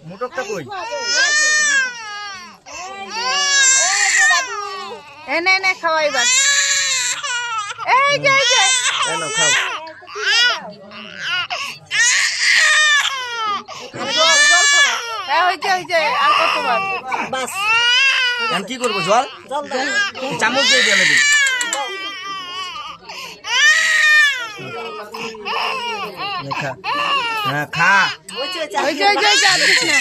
মোটকটা কই? এনে এনে খাওয়া এবার। এই যে কেন খাও? হইছে আর কতবার বাস এখন কি করবো? জল চামচ দিয়ে ঢেলে দিই। খা, হ্যাঁ খা। হইছে আর দিস না।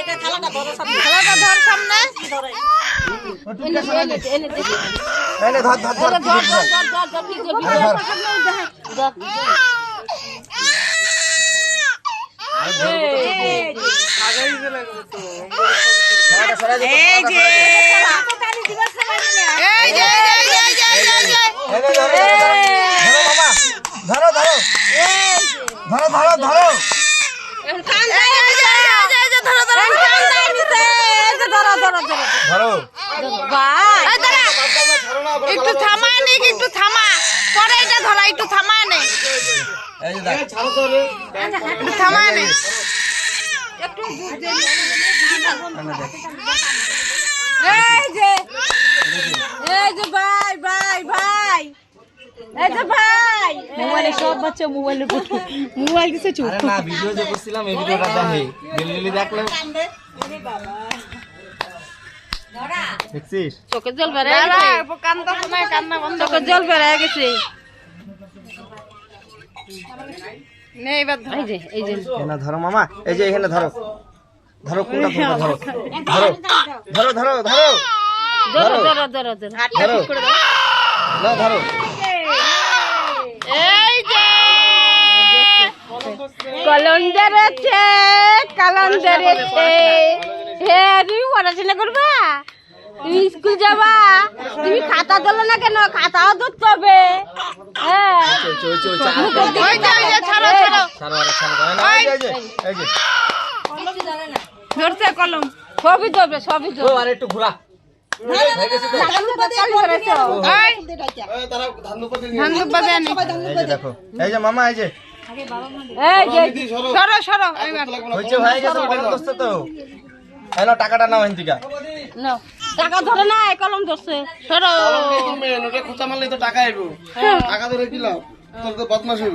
এটা থালাটা ধরো সামনে খাওয়াটা ধর সামনে। ধরে এনে ধর ধর ধর ধর এই যে ধরো ধরো ধরো ধরো ধরো ধরো একটু থামা নে, একটু থামা, পরে এটা ধরা, একটু থামা নে, এই যে দেখ একটু থামা নে। এই যে ভাই ভাই ভাই, এই যে ভাই, মোবাইলে সব বাচ্চা মোবাইলে মোবাইল দিছে চুপ। আরে না, ভিডিও যে করছিলাম এই ভিডিওটা দেখে ডেলি দেখলে দেখছিস? চোখে জল বেরিয়ে গেছে, কান্না শোনায়, কান্না বন্ধ, চোখে জল বেরিয়ে গেছে। নে এবার ধর। এই যে এখানে ধরো মামা, এই যে এখানে ধরো ধরো কোনটা কোনটা ধরো ধরো ধরো ধরো ধরো ধরো ধরো ধরো ধরো, হাতটা ঠিক করে দাও। না ধরো। এই যে কলন্ডার আছে, কলন্ডার আছে। হ্যাঁ, তুমি পড়াশোনা করবা, তুমি স্কুল যাবা, তুমি খাতা ধরো না কেন? খাতাও ধরতে হবে। হ্যাঁ, ধরছে কলম, সবই ধরবে, সবই ধরবে। আর একটু ঘোরা ধান দুব্বা দেয় নি। এই যে দেখো, এই যে মামা, এই যে এই যে সরো সরো, এবার হয়েছে, হয়ে গেছে, কলম ধরছে তো। এই নাও টাকাটা নাও এদিকে। নাও, টাকা ধরে না, কলম ধরছে, সরো। খোঁচা মারলে তো টাকা আইবো, টাকা ধরে দিলাম তোর তো বদমাশ হইব।